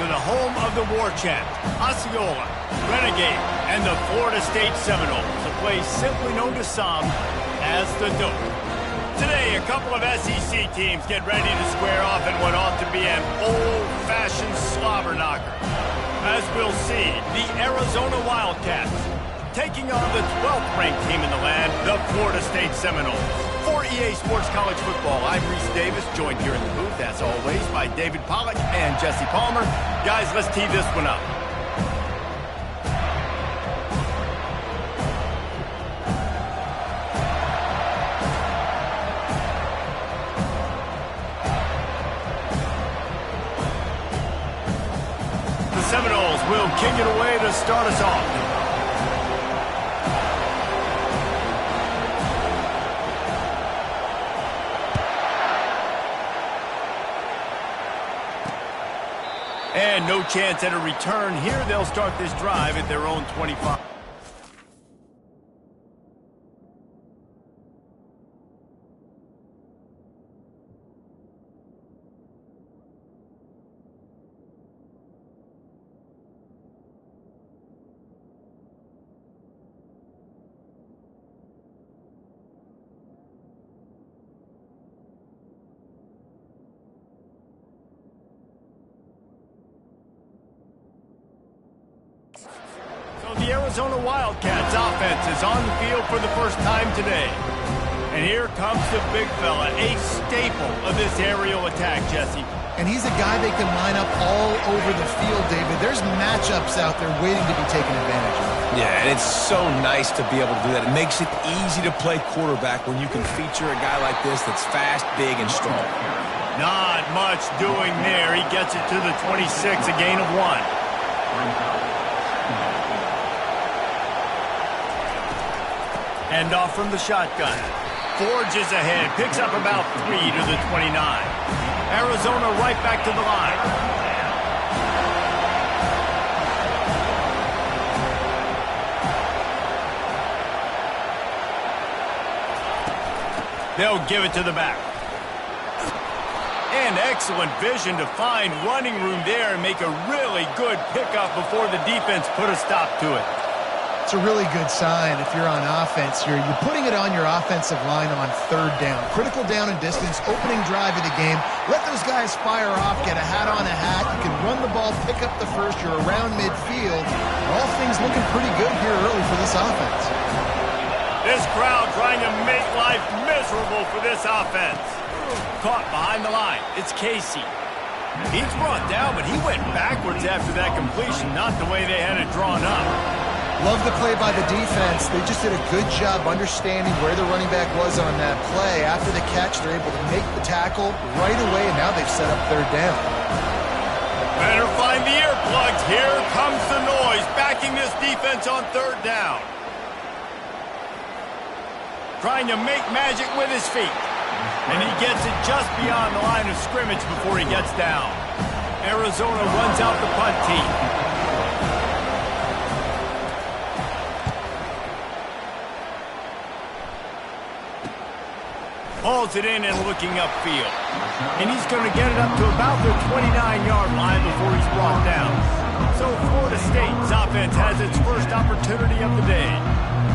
to the home of the war chant, Osceola, Renegade, and the Florida State Seminoles, a place simply known to some as the Dope. Today, a couple of SEC teams get ready to square off in what ought to be an old-fashioned slobber knocker. As we'll see, the Arizona Wildcats taking on the 12th ranked team in the land, the Florida State Seminoles. For EA Sports College Football, I'm Reese Davis, joined here in the booth, as always, by David Pollack and Jesse Palmer. Guys, let's tee this one up. The Seminoles will kick it away to start us off. And no chance at a return here. They'll start this drive at their own 25. The Arizona Wildcats offense is on the field for the first time today. And here comes the big fella, a staple of this aerial attack, Jesse. And he's a guy they can line up all over the field, David. There's matchups out there waiting to be taken advantage of. Yeah, and it's so nice to be able to do that. It makes it easy to play quarterback when you can feature a guy like this that's fast, big, and strong. Not much doing there. He gets it to the 26, a gain of 1. Hand off from the shotgun. Forges ahead. Picks up about 3 to the 29. Arizona right back to the line. They'll give it to the back. And excellent vision to find running room there and make a really good pickup before the defense put a stop to it. It's a really good sign if you're on offense. You're putting it on your offensive line on third down. Critical down and distance, opening drive of the game. Let those guys fire off, get a hat on a hat. You can run the ball, pick up the first. You're around midfield. All things looking pretty good here early for this offense. This crowd trying to make life miserable for this offense. Caught behind the line. It's Casey. He's brought down, but he went backwards after that completion, not the way they had it drawn up. Love the play by the defense. They just did a good job understanding where the running back was on that play. After the catch, they're able to make the tackle right away, and now they've set up third down. Better find the earplugs. Here comes the noise, backing this defense on third down. Trying to make magic with his feet. And he gets it just beyond the line of scrimmage before he gets down. Arizona runs out the punt team. Hauls it in and looking upfield. And he's going to get it up to about the 29-yard line before he's brought down. So Florida State's offense has its first opportunity of the day.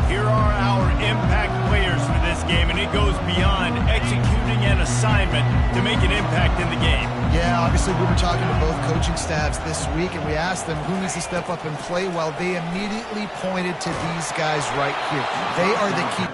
Here are our impact players for this game, and it goes beyond executing an assignment to make an impact in the game. Yeah, obviously we were talking to both coaching staffs this week, and we asked them who needs to step up and play. Well, they immediately pointed to these guys right here. They are the key.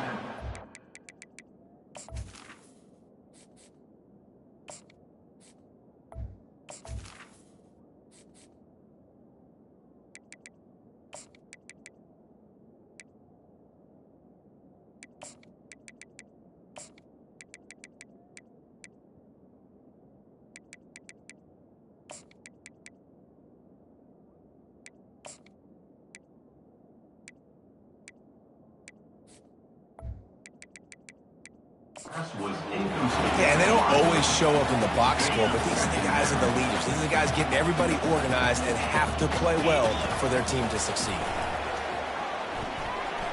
Yeah, and they don't always show up in the box score, but these are the guys that are the leaders. These are the guys getting everybody organized and have to play well for their team to succeed.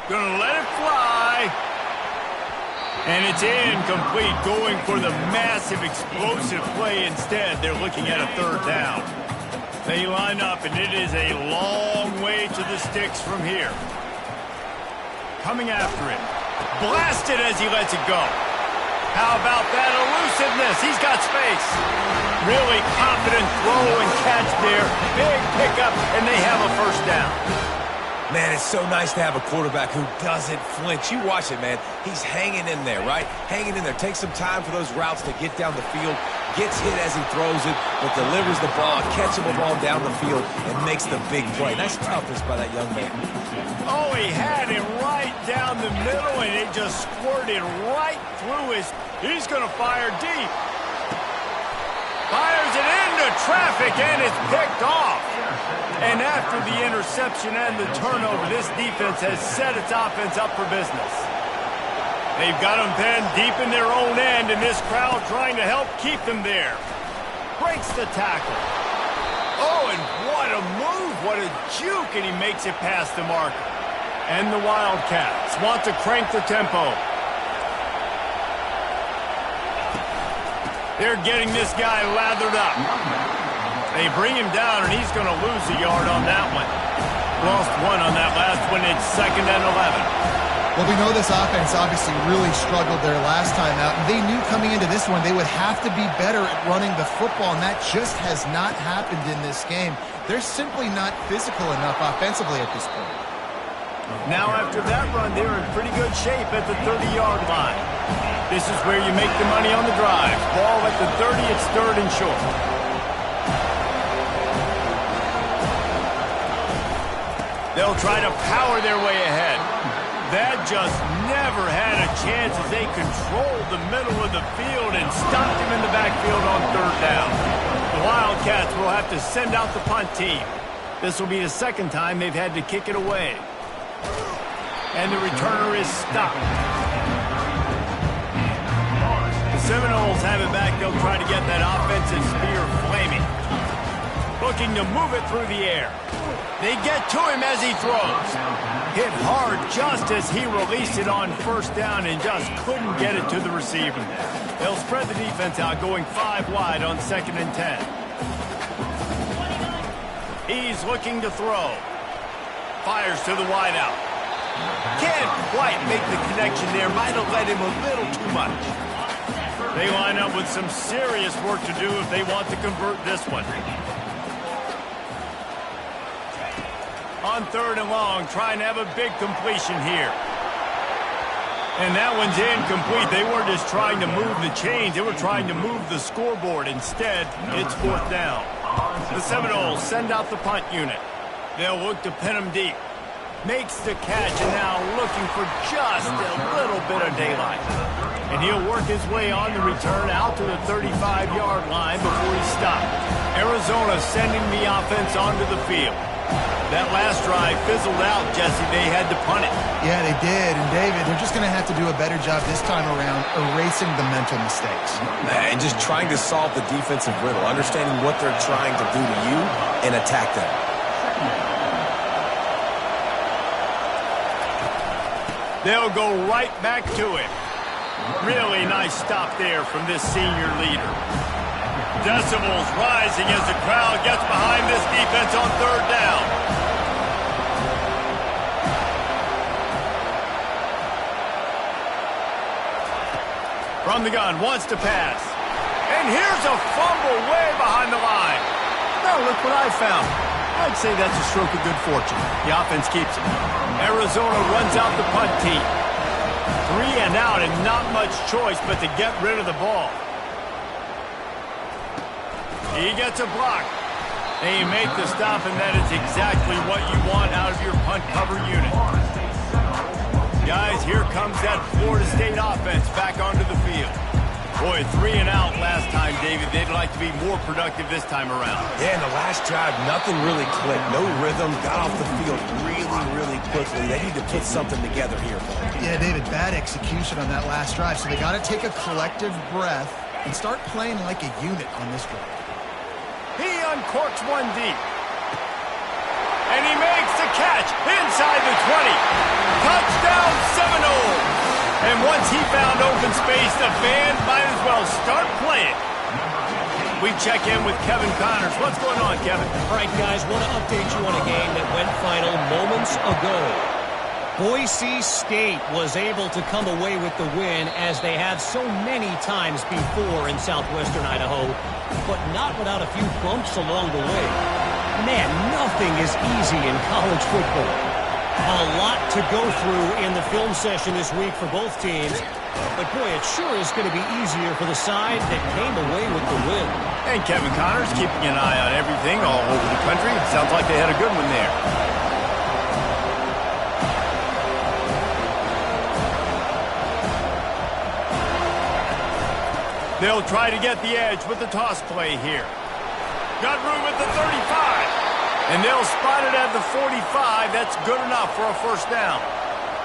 Gonna let it fly. And it's incomplete, going for the massive explosive play instead. They're looking at a third down. They line up, and it is a long way to the sticks from here. Coming after it. Blasted as he lets it go. How about that elusiveness? He's got space. Really confident throw and catch there. Big pickup, and they have a first down. Man, it's so nice to have a quarterback who doesn't flinch. You watch it, man. He's hanging in there, right? Hanging in there. Takes some time for those routes to get down the field. Gets hit as he throws it, but delivers the ball, catchable ball down the field, and makes the big play. Nice toughness by that young man. Oh, he had it right down the middle, and it just squirted right through his... He's going to fire deep. Fires it into traffic, and it's picked off. And after the interception and the turnover, this defense has set its offense up for business. They've got them pinned deep in their own end, and this crowd trying to help keep them there. Breaks the tackle. Oh, and what a move, what a juke, and he makes it past the marker. And the Wildcats want to crank the tempo. They're getting this guy lathered up. They bring him down, and he's going to lose a yard on that one. Lost one on that last one. It's 2nd and 11. Well, we know this offense obviously really struggled there last time out, and they knew coming into this one they would have to be better at running the football, and that just has not happened in this game. They're simply not physical enough offensively at this point. Now, after that run, they're in pretty good shape at the 30-yard line. This is where you make the money on the drive. Ball at the 30, it's 3rd and short. They'll try to power their way ahead. That just never had a chance as they controlled the middle of the field and stopped him in the backfield on 3rd down. The Wildcats will have to send out the punt team. This will be the 2nd time they've had to kick it away. And the returner is stopped. The Seminoles have it back. They'll try to get that offensive spear flaming. Looking to move it through the air. They get to him as he throws. Hit hard just as he released it on 1st down and just couldn't get it to the receiver. They'll spread the defense out, going 5 wide on 2nd and 10. He's looking to throw. Fires to the wideout. Can't quite make the connection there. Might have led him a little too much. They line up with some serious work to do if they want to convert this one. On 3rd and long, trying to have a big completion here. And that one's incomplete. They weren't just trying to move the chains. They were trying to move the scoreboard. Instead, it's 4th down. The Seminoles send out the punt unit. They'll look to pin him deep. Makes the catch, and now looking for just a little bit of daylight. And he'll work his way on the return out to the 35-yard line before he's stopped. Arizona sending the offense onto the field. That last drive fizzled out, Jesse. They had to punt it. Yeah, they did. And, David, they're just going to have to do a better job this time around erasing the mental mistakes. And just trying to solve the defensive riddle, understanding what they're trying to do to you and attack them. They'll go right back to it. Really nice stop there from this senior leader. Decibels rising as the crowd gets behind this defense on 3rd down. From the gun, wants to pass. And here's a fumble way behind the line. Now look what I found. I'd say that's a stroke of good fortune. The offense keeps it. Arizona runs out the punt team. 3 and out, and not much choice but to get rid of the ball. He gets a block. They make the stop, and that is exactly what you want out of your punt cover unit. Guys, here comes that Florida State offense back onto the field. Boy, 3 and out last time, David. They'd like to be more productive this time around. Yeah, in the last drive, nothing really clicked. No rhythm. Got off the field really quickly. They need to put something together here. Yeah, David, bad execution on that last drive. So they got to take a collective breath and start playing like a unit on this drive. He uncorks one deep. And he makes the catch inside the 20. Touchdown Seminoles. And once he found open space, the band might as well start playing. We check in with Kevin Connors. What's going on, Kevin? All right, guys, want to update you on a game that went final moments ago. Boise State was able to come away with the win, as they have so many times before in southwestern Idaho, but not without a few bumps along the way. Man, nothing is easy in college football. A lot to go through in the film session this week for both teams. But, boy, it sure is going to be easier for the side that came away with the win. And Kevin Connors keeping an eye on everything all over the country. Sounds like they had a good one there. They'll try to get the edge with the toss play here. Got room at the 35. And they'll spot it at the 45. That's good enough for a first down.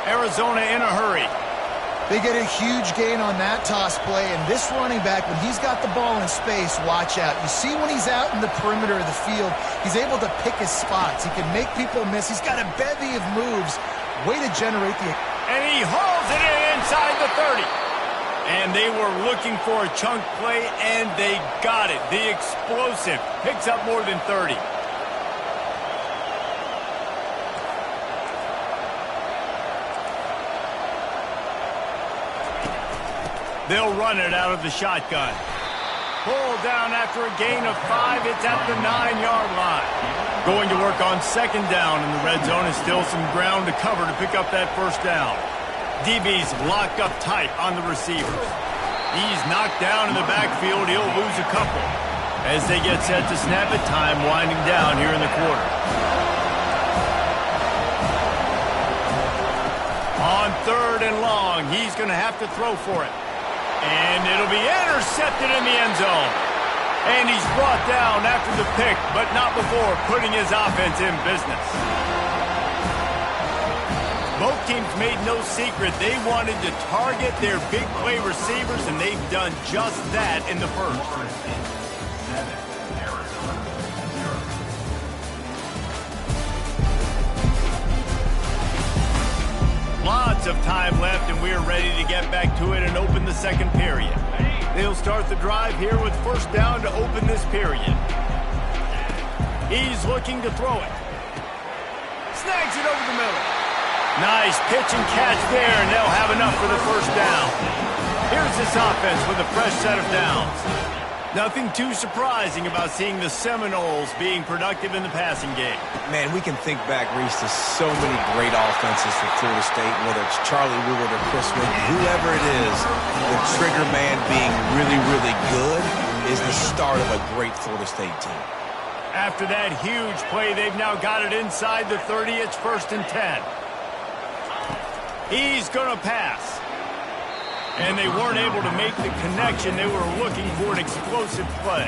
Arizona in a hurry. They get a huge gain on that toss play, and this running back, when he's got the ball in space, watch out. You see when he's out in the perimeter of the field, he's able to pick his spots. He can make people miss. He's got a bevy of moves. Way to generate the... And he hauls it in inside the 30. And they were looking for a chunk play, and they got it. The explosive picks up more than 30. They'll run it out of the shotgun. Pulled down after a gain of 5. It's at the 9-yard line. Going to work on second down in the red zone, is still some ground to cover to pick up that first down. DB's locked up tight on the receivers. He's knocked down in the backfield. He'll lose a couple. As they get set to snap it, time winding down here in the quarter. On third and long, he's going to have to throw for it. And it'll be intercepted in the end zone. And he's brought down after the pick, but not before putting his offense in business. Both teams made no secret they wanted to target their big play receivers, and they've done just that in the first. Lots of time left, and we're ready to get back to it and open the second period. They'll start the drive here with first down to open this period. He's looking to throw it. Snags it over the middle. Nice pitch and catch there, and they'll have enough for the first down. Here's this offense with a fresh set of downs. Nothing too surprising about seeing the Seminoles being productive in the passing game. Man, we can think back, Reese, to so many great offenses for Florida State, whether it's Charlie Woodward or Chris Witten, whoever it is, the trigger man being really, really good is the start of a great Florida State team. After that huge play, they've now got it inside the 30. It's first and 10. He's going to pass. And they weren't able to make the connection. They were looking for an explosive play.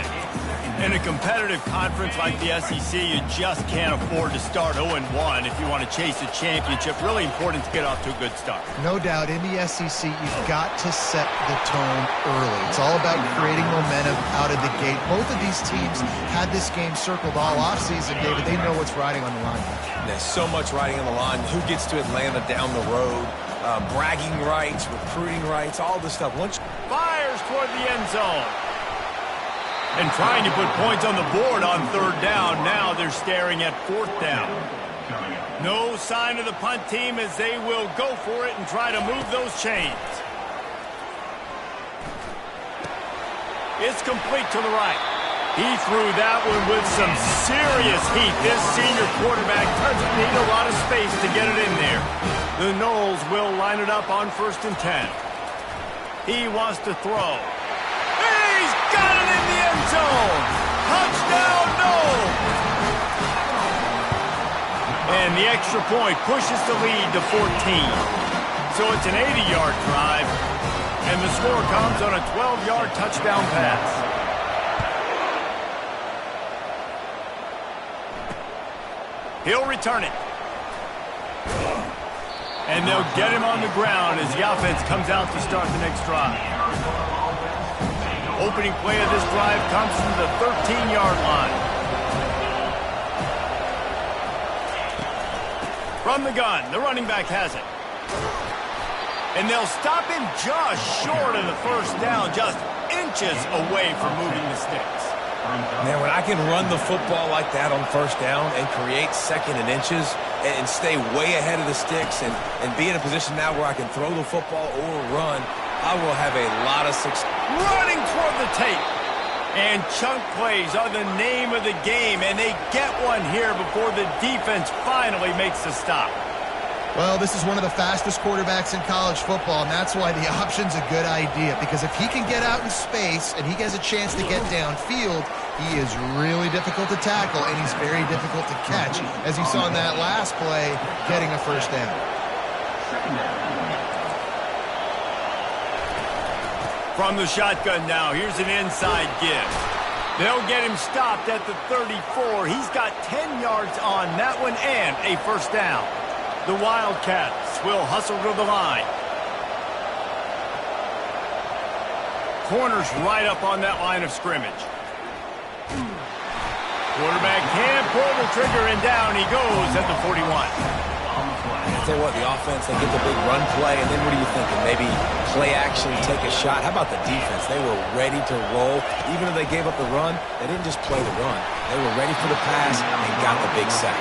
In a competitive conference like the SEC, you just can't afford to start 0-1 if you want to chase a championship. Really important to get off to a good start. No doubt, in the SEC, you've got to set the tone early. It's all about creating momentum out of the gate. Both of these teams had this game circled all offseason, David. They know what's riding on the line. There's so much riding on the line. Who gets to Atlanta down the road? Bragging rights, recruiting rights, all this stuff. Fires toward the end zone. And trying to put points on the board on third down. Now they're staring at fourth down. No sign of the punt team as they will go for it and try to move those chains. It's complete to the right. He threw that one with some serious heat. This senior quarterback doesn't need a lot of space to get it in there. The Noles will line it up on first and 10. He wants to throw. He's got it in the end zone. Touchdown, Noles. And the extra point pushes the lead to 14. So it's an 80-yard drive. And the score comes on a 12-yard touchdown pass. He'll return it. And they'll get him on the ground as the offense comes out to start the next drive. Opening play of this drive comes from the 13-yard line. From the gun, the running back has it. And they'll stop him just short of the first down, just inches away from moving the sticks. Man, when I can run the football like that on first down and create second and inches and stay way ahead of the sticks and be in a position now where I can throw the football or run, I will have a lot of success. Running toward the tape. And chunk plays are the name of the game, and they get one here before the defense finally makes the stop. Well, this is one of the fastest quarterbacks in college football, and that's why the option's a good idea, because if he can get out in space and he has a chance to get downfield, he is really difficult to tackle, and he's very difficult to catch, as you saw in that last play, getting a first down. From the shotgun now, here's an inside give. They'll get him stopped at the 34. He's got 10 yards on that one and a first down. The Wildcats will hustle to the line. Corners right up on that line of scrimmage. Quarterback can pull the trigger, and down he goes at the 41. I tell you what, the offense, they get the big run play, and then what are you thinking? Maybe play action, take a shot. How about the defense? They were ready to roll. Even if they gave up the run, they didn't just play the run. They were ready for the pass and got the big sack.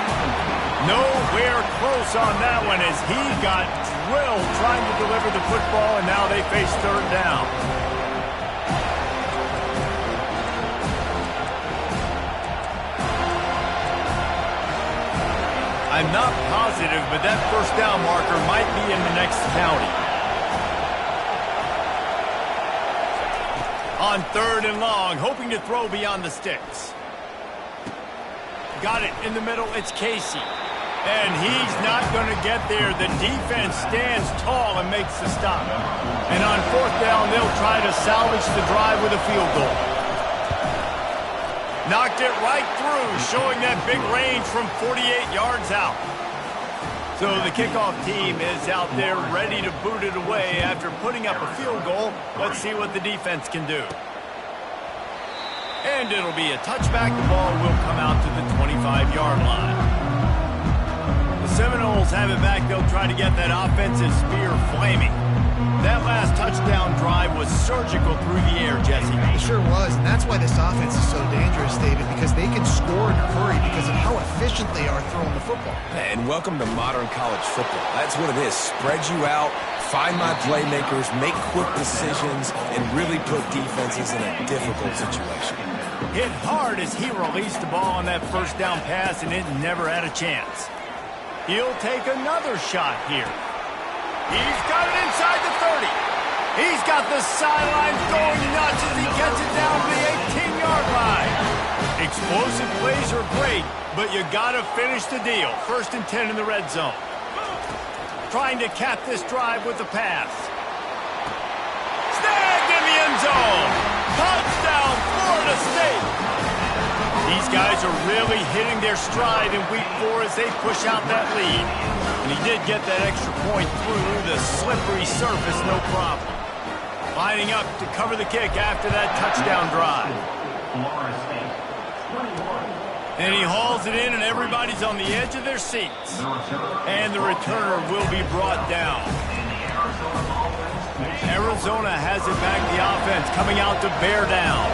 Nowhere close on that one as he got drilled trying to deliver the football, and now they face third down. I'm not positive, but that first down marker might be in the next county. On third and long, hoping to throw beyond the sticks. Got it in the middle, it's Casey. And he's not going to get there. The defense stands tall and makes the stop. And on fourth down, they'll try to salvage the drive with a field goal. Knocked it right through, showing that big range from 48 yards out. So the kickoff team is out there ready to boot it away after putting up a field goal. Let's see what the defense can do. And it'll be a touchback. The ball will come out to the 25-yard line. The Seminoles have it back. They'll try to get that offensive spear flaming. That last touchdown drive was surgical through the air, Jesse. It sure was, and that's why this offense is so dangerous, David, because they can score in a hurry because of how efficient they are throwing the football. And welcome to modern college football. That's what it is. Spread you out, find my playmakers, make quick decisions, and really put defenses in a difficult situation. Hit hard as he released the ball on that first down pass, and it never had a chance. He'll take another shot here. He's got it inside the 30. He's got the sidelines going nuts as he gets it down to the 18-yard line. Explosive plays are great, but you got to finish the deal. First and 10 in the red zone. Trying to cap this drive with the pass. Snagged in the end zone. Touchdown, Florida State. These guys are really hitting their stride in week 4 as they push out that lead. And he did get that extra point through the slippery surface, no problem. Lining up to cover the kick after that touchdown drive. And he hauls it in, and everybody's on the edge of their seats. And the returner will be brought down. Arizona has it back, the offense coming out to bear down.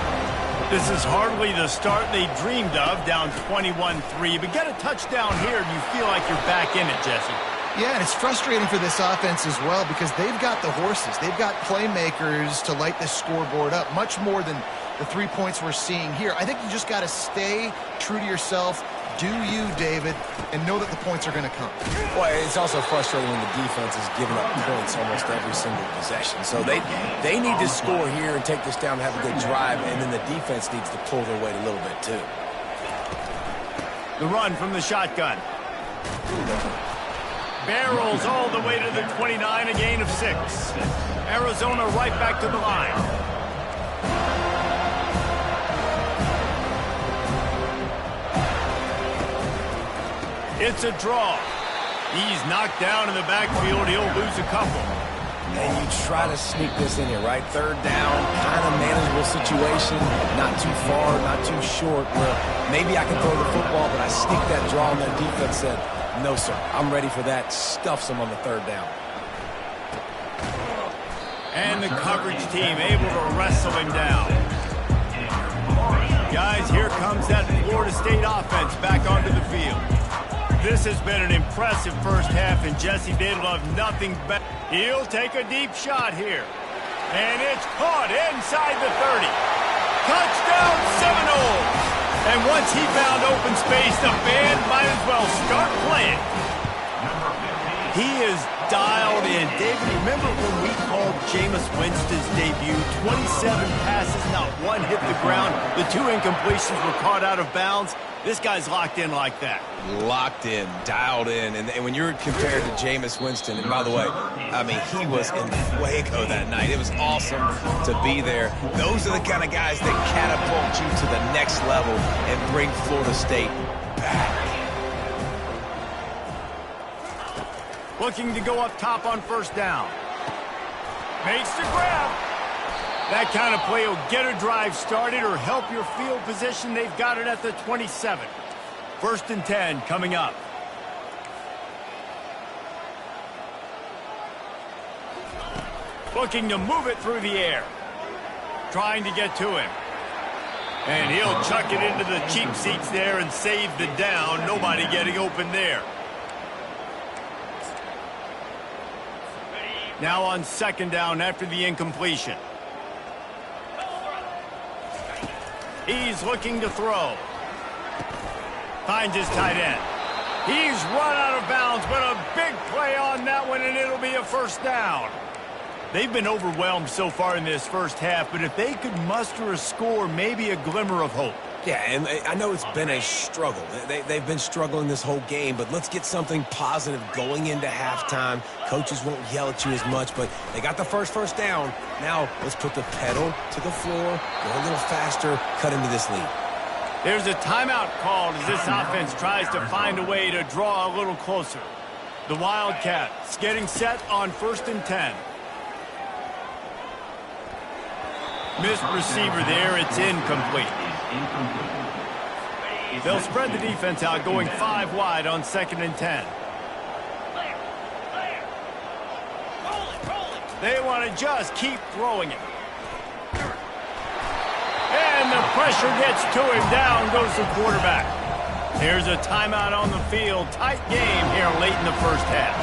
This is hardly the start they dreamed of, down 21-3. But get a touchdown here, and you feel like you're back in it, Jesse. Yeah, and it's frustrating for this offense as well because they've got the horses. They've got playmakers to light this scoreboard up, much more than the 3 points we're seeing here. I think you just got to stay true to yourself, do you, David, and know that the points are going to come. Well, it's also frustrating when the defense is giving up points almost every single possession. So they need to score here and take this down and have a good drive, and then the defense needs to pull their weight a little bit too. The run from the shotgun. Barrels all the way to the 29, a gain of 6. Arizona right back to the line. It's a draw. He's knocked down in the backfield. He'll lose a couple. And you try to sneak this in here, right? Third down, kind of manageable situation. Not too far, not too short. Where maybe I can throw the football, but I sneak that draw, and that defense said, no, sir, I'm ready for that. Stuffs him on the third down. And the coverage team able to wrestle him down. Guys, here comes that Florida State offense back onto the field. This has been an impressive first half, and Jesse, they'd love nothing better. He'll take a deep shot here. And it's caught inside the 30. Touchdown Seminoles! And once he found open space, the band might as well start playing. He is dialed in. David, remember when we called Jameis Winston's debut? 27 passes, not one hit the ground. The 2 incompletions were caught out of bounds. This guy's locked in like that. Locked in, dialed in. And when you're compared to Jameis Winston, and by the way, I mean, he was in fuego that night. It was awesome to be there. Those are the kind of guys that catapult you to the next level and bring Florida State back. Looking to go up top on first down. Makes the grab. That kind of play will get a drive started or help your field position. They've got it at the 27. 1st and 10 coming up. Looking to move it through the air. Trying to get to him. And he'll chuck it into the cheap seats there and save the down. Nobody getting open there. Now on 2nd down after the incompletion. He's looking to throw. Finds his tight end. He's run out of bounds, but a big play on that one, and it'll be a 1st down. They've been overwhelmed so far in this first half, but if they could muster a score, maybe a glimmer of hope. Yeah, and I know it's been a struggle. They've been struggling this whole game, but let's get something positive going into halftime. Coaches won't yell at you as much, but they got the first down. Now let's put the pedal to the floor, go a little faster, cut into this lead. There's a timeout called as this offense tries to find a way to draw a little closer. The Wildcats getting set on 1st and 10. Missed receiver there. It's incomplete. They'll spread the defense out, going 5 wide on 2nd and 10. They want to just keep throwing it. And the pressure gets to him. Down goes the quarterback. Here's a timeout on the field. Tight game here late in the first half.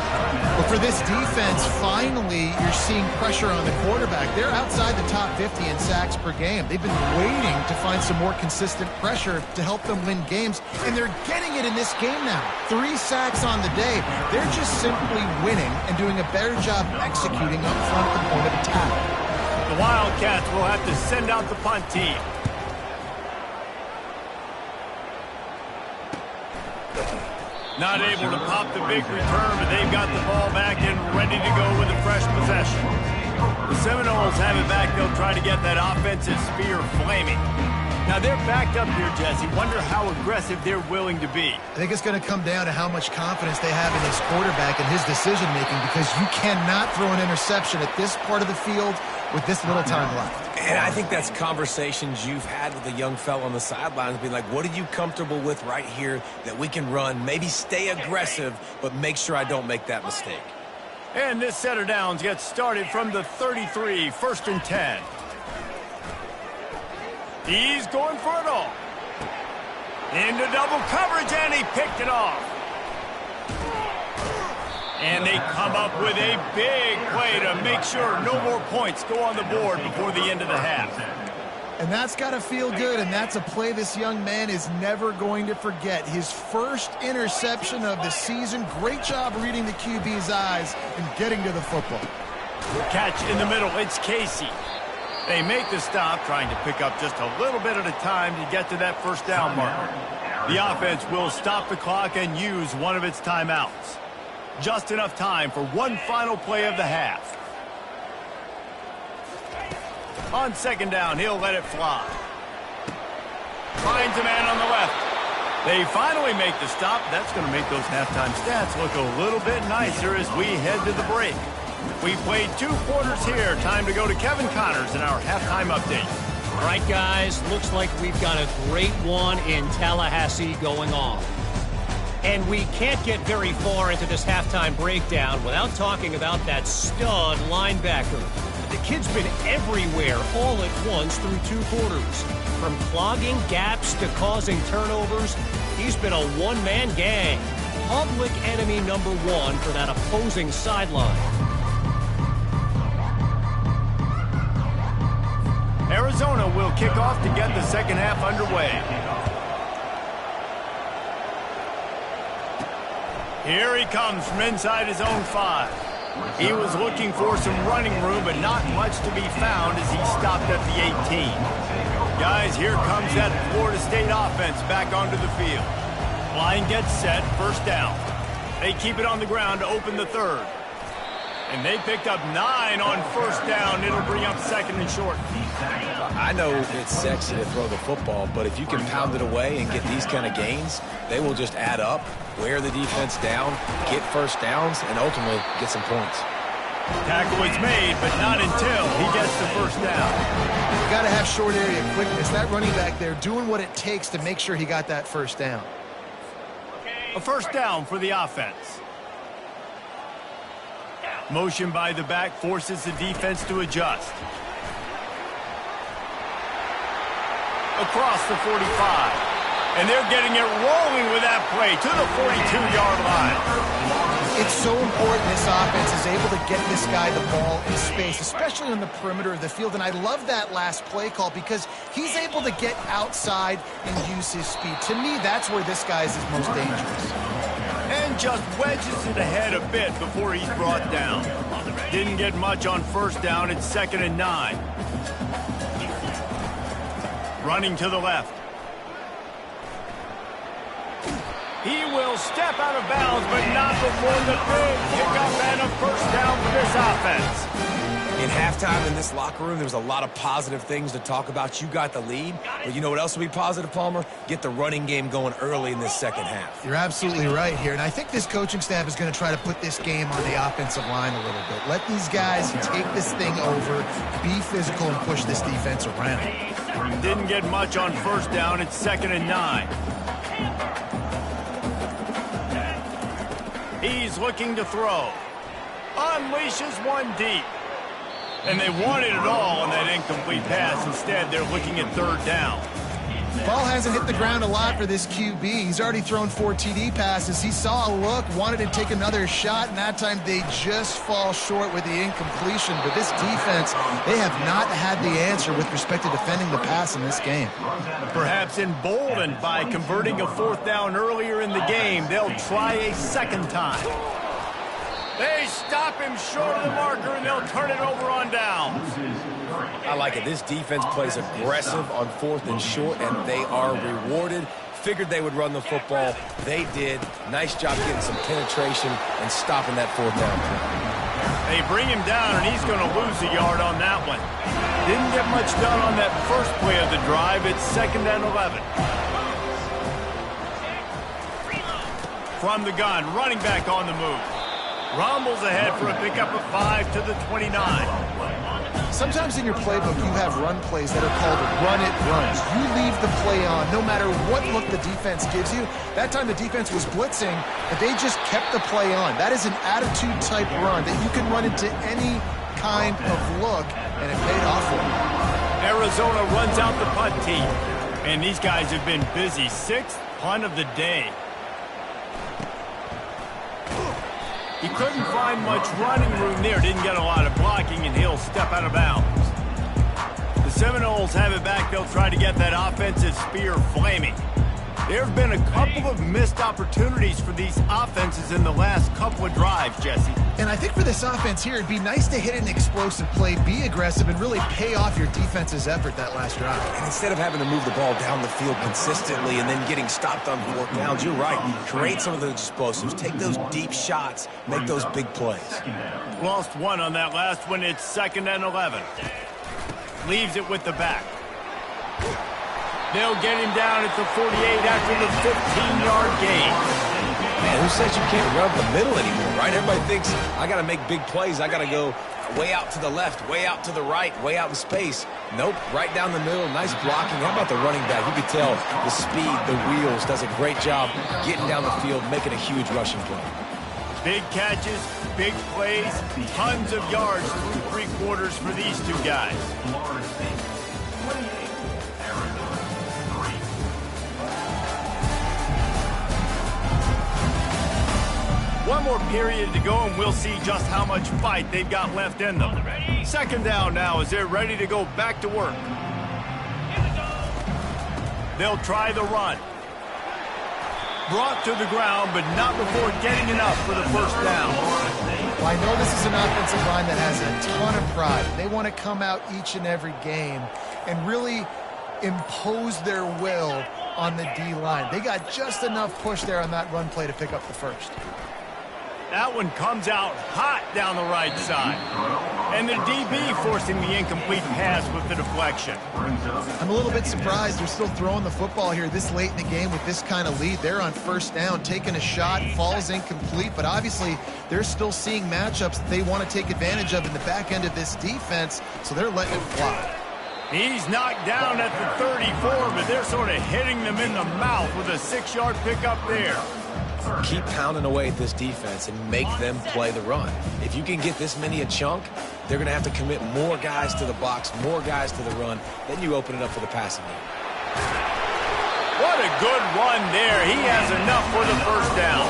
Well, for this defense, finally, you're seeing pressure on the quarterback. They're outside the top 50 in sacks per game. They've been waiting to find some more consistent pressure to help them win games, and they're getting it in this game now. 3 sacks on the day. They're just simply winning and doing a better job executing up front at the point of attack. The Wildcats will have to send out the punt team. Not able to pop the big return, but they've got the ball back and ready to go with a fresh possession. The Seminoles have it back. They'll try to get that offensive spear flaming. Now they're backed up here, Jesse. Wonder how aggressive they're willing to be. I think it's going to come down to how much confidence they have in this quarterback and his decision-making, because you cannot throw an interception at this part of the field with this little time left. And I think that's conversations you've had with a young fella on the sidelines, being like, what are you comfortable with right here that we can run? Maybe stay aggressive, but make sure I don't make that mistake. And this set of downs gets started from the 33, 1st and 10. He's going for it all. Into double coverage, and he picked it off. And they come up with a big play to make sure no more points go on the board before the end of the half. And that's got to feel good, and that's a play this young man is never going to forget. His first interception of the season. Great job reading the QB's eyes and getting to the football. Catch in the middle. It's Casey. They make the stop, trying to pick up just a little bit at a time to get to that 1st down marker. The offense will stop the clock and use one of its timeouts. Just enough time for one final play of the half. On 2nd down, he'll let it fly. Finds a man on the left. They finally make the stop. That's going to make those halftime stats look a little bit nicer as we head to the break. We played 2 quarters here. Time to go to Kevin Connors in our halftime update. All right, guys, looks like we've got a great one in Tallahassee going on. And we can't get very far into this halftime breakdown without talking about that stud linebacker. The kid's been everywhere all at once through 2 quarters. From clogging gaps to causing turnovers, he's been a one-man gang. Public enemy number 1 for that opposing sideline. Arizona will kick off to get the second half underway. Here he comes from inside his own 5. He was looking for some running room, but not much to be found as he stopped at the 18. Guys, here comes that Florida State offense back onto the field. Line gets set, first down. They keep it on the ground to open the 3rd. And they picked up 9 on first down. It'll bring up 2nd and short. I know it's sexy to throw the football, but if you can pound it away and get these kind of gains, they will just add up, wear the defense down, get first downs, and ultimately get some points. Tackle is made, but not until he gets the first down. You got to have short area quickness. That running back there doing what it takes to make sure he got that first down. A first down for the offense. Motion by the back forces the defense to adjust. Across the 45. And they're getting it rolling with that play to the 42-yard line. It's so important this offense is able to get this guy the ball in space, especially on the perimeter of the field. And I love that last play call because he's able to get outside and use his speed. To me, that's where this guy is his most dangerous. And just wedges it ahead a bit before he's brought down. Didn't get much on first down. It's 2nd and 9. Running to the left. He will step out of bounds, but not before the big kickoff and a first down for this offense. In halftime in this locker room, there was a lot of positive things to talk about. You got the lead, but you know what else will be positive, Palmer? Get the running game going early in this second half. You're absolutely right here, and I think this coaching staff is going to try to put this game on the offensive line a little bit. Let these guys take this thing over, be physical, and push this defense around. Didn't get much on first down. It's 2nd and 9. He's looking to throw. Unleashes one deep. And they wanted it all on that incomplete pass. Instead, they're looking at 3rd down. Ball hasn't hit the ground a lot for this QB. He's already thrown 4 TD passes. He saw a look, wanted to take another shot, and that time they just fall short with the incompletion. But this defense, they have not had the answer with respect to defending the pass in this game. Perhaps emboldened by converting a 4th down earlier in the game, they'll try a 2nd time. They stop him short of the marker, and they'll turn it over on downs. I like it. This defense plays aggressive on 4th and short, and they are rewarded. Figured they would run the football. They did. Nice job getting some penetration and stopping that 4th down play. They bring him down, and he's going to lose a yard on that one. Didn't get much done on that first play of the drive. It's 2nd and 11. From the gun, running back on the move. Rumbles ahead for a pickup of 5 to the 29. Sometimes in your playbook, you have run plays that are called run-it runs. You leave the play on no matter what look the defense gives you. That time the defense was blitzing, but they just kept the play on. That is an attitude-type run that you can run into any kind of look, and it paid off for them. Arizona runs out the punt team, and these guys have been busy. 6th punt of the day. He couldn't find much running room there. Didn't get a lot of blocking, and he'll step out of bounds. The Seminoles have it back. They'll try to get that offensive spear flaming. There have been a couple of missed opportunities for these offenses in the last couple of drives, Jesse. And I think for this offense here, it'd be nice to hit an explosive play, be aggressive, and really pay off your defense's effort that last drive. And instead of having to move the ball down the field consistently and then getting stopped on 4th downs, you're right. Create some of those explosives. Take those deep shots. Make those big plays. Lost one on that last one. It's 2nd and 11. Leaves it with the back. They'll get him down at the 48 after the 15-yard gain. Man, who says you can't run up the middle anymore, right? Everybody thinks, I got to make big plays. I got to go way out to the left, way out to the right, way out in space. Nope, right down the middle. Nice blocking. How about the running back? You could tell the speed, the wheels, does a great job getting down the field, making a huge rushing play. Big catches, big plays, tons of yards through three quarters for these two guys. One more period to go, and we'll see just how much fight they've got left in them. Second down now as they're ready to go back to work. They'll try the run. Brought to the ground, but not before getting enough for the first down. Well, I know this is an offensive line that has a ton of pride. They want to come out each and every game and really impose their will on the D-line. They got just enough push there on that run play to pick up the first. That one comes out hot down the right side. And the DB forcing the incomplete pass with the deflection. I'm a little bit surprised they're still throwing the football here this late in the game with this kind of lead. They're on first down, taking a shot, falls incomplete, but obviously they're still seeing matchups that they want to take advantage of in the back end of this defense, so they're letting it fly. He's knocked down at the 34, but they're sort of hitting them in the mouth with a 6-yard pickup there. Keep pounding away at this defense and make them play the run. If you can get this many a chunk, they're going to have to commit more guys to the box, more guys to the run. Then you open it up for the passing game. What a good run there. He has enough for the first down.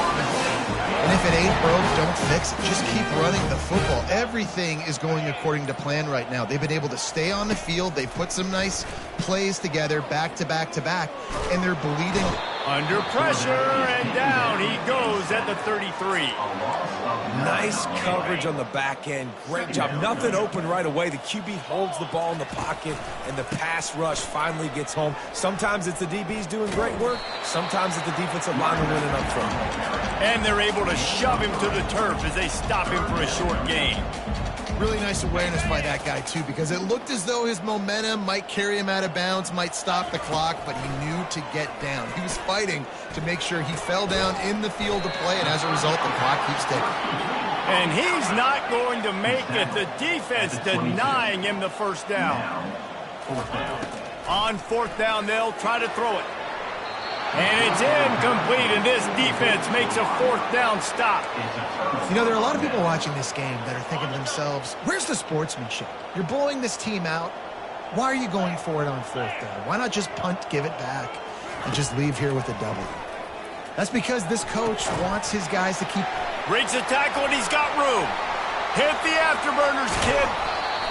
And if it ain't broke, don't fix it. Just keep running the football. Everything is going according to plan right now. They've been able to stay on the field. They've put some nice plays together, back to back to back, and they're bleeding. Under pressure, and down he goes at the 33. Nice coverage on the back end. Great job. Nothing open right away. The QB holds the ball in the pocket, and the pass rush finally gets home. Sometimes it's the DBs doing great work. Sometimes it's the defensive lineman winning up front. And they're able to shove him to the turf as they stop him for a short gain. Really nice awareness by that guy, too, because it looked as though his momentum might carry him out of bounds, might stop the clock, but he knew to get down. He was fighting to make sure he fell down in the field to play, and as a result, the clock keeps ticking. And he's not going to make it. The defense denying him the first down. On fourth down, they'll try to throw it. And it's incomplete, and this defense makes a fourth down stop. You know, there are a lot of people watching this game that are thinking to themselves, where's the sportsmanship? You're blowing this team out. Why are you going for it on fourth down? Why not just punt, give it back, and just leave here with a double? That's because this coach wants his guys to keep... Breaks a tackle, and he's got room. Hit the afterburners, kid.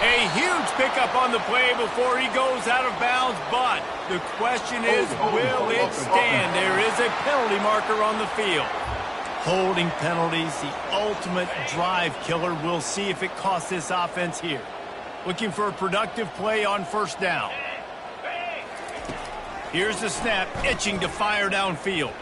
A huge pickup on the play before he goes out of bounds, but the question is, will it stand? There is a penalty marker on the field. Holding penalties, the ultimate drive killer. We'll see if it costs this offense here. Looking for a productive play on first down. Here's the snap, itching to fire downfield.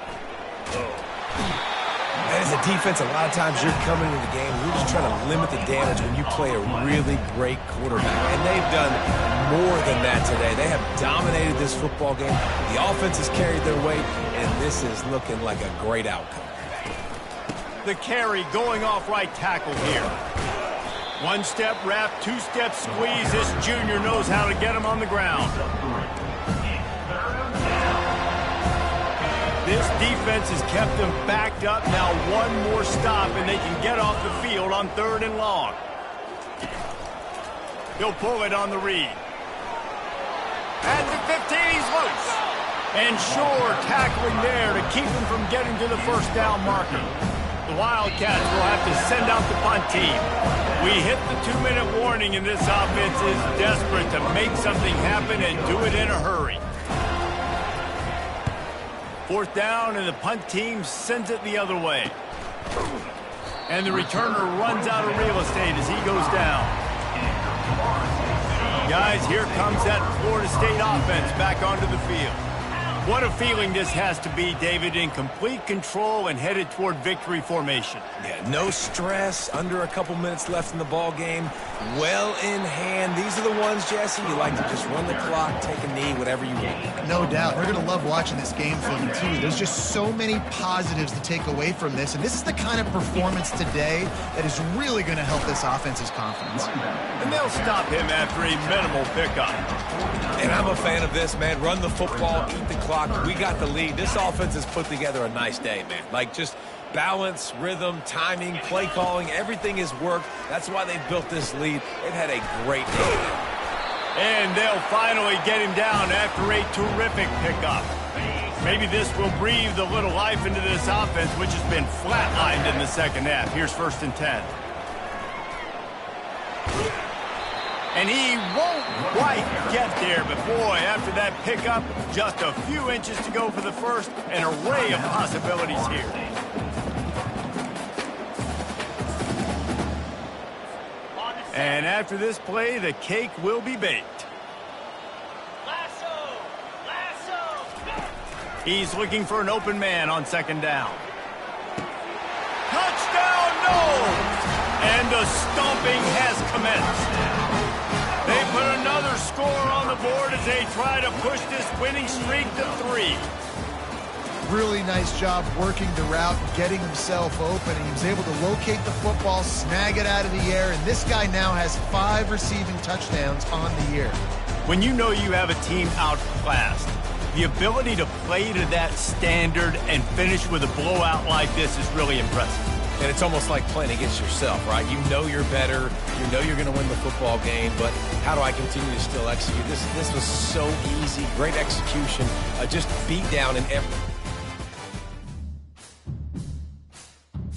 As a defense, a lot of times you're coming into the game, you're just trying to limit the damage when you play a really great quarterback. And they've done more than that today. They have dominated this football game. The offense has carried their weight, and this is looking like a great outcome. The carry going off right tackle here. One-step wrap, two-step squeeze. This junior knows how to get him on the ground. This defense has kept them backed up. Now one more stop, and they can get off the field on third and long. He'll pull it on the read. At the 15, he's loose. And Shore tackling there to keep him from getting to the first down marker. The Wildcats will have to send out the punt team. We hit the 2-minute warning, and this offense is desperate to make something happen and do it in a hurry. Fourth down, and the punt team sends it the other way. And the returner runs out of real estate as he goes down. Guys, here comes that Florida State offense back onto the field. What a feeling this has to be, David, in complete control and headed toward victory formation. Yeah, no stress, under a couple minutes left in the ball game, well in hand. These are the ones, Jesse, you like to just run the clock, take a knee, whatever you want. No doubt. We're going to love watching this game film, too. There's just so many positives to take away from this, and this is the kind of performance today that is really going to help this offense's confidence. And they'll stop him after a minimal pickup. And I'm a fan of this, man. Run the football, eat the clock. We got the lead. This offense has put together a nice day, man. Like, just Balance, rhythm, timing, play calling, everything has worked. That's why they've built this lead. They've had a great day. And they'll finally get him down after a terrific pickup. Maybe this will breathe a little life into this offense, which has been flatlined in the second half. Here's 1st and 10. And he won't quite get there, but boy, after that pickup, just a few inches to go for the first, an array of possibilities here. And after this play, the cake will be baked. He's looking for an open man on 2nd down. Touchdown, no! And the stomping has commenced. They put another score on the board as they try to push this winning streak to 3. Really nice job working the route and getting himself open. He was able to locate the football, snag it out of the air, and this guy now has 5 receiving touchdowns on the year. When you know you have a team outclassed, the ability to play to that standard and finish with a blowout like this is really impressive. And it's almost like playing against yourself, right? You know you're better. You know you're going to win the football game, but how do I continue to still execute? This was so easy. Great execution. Just beat down in every...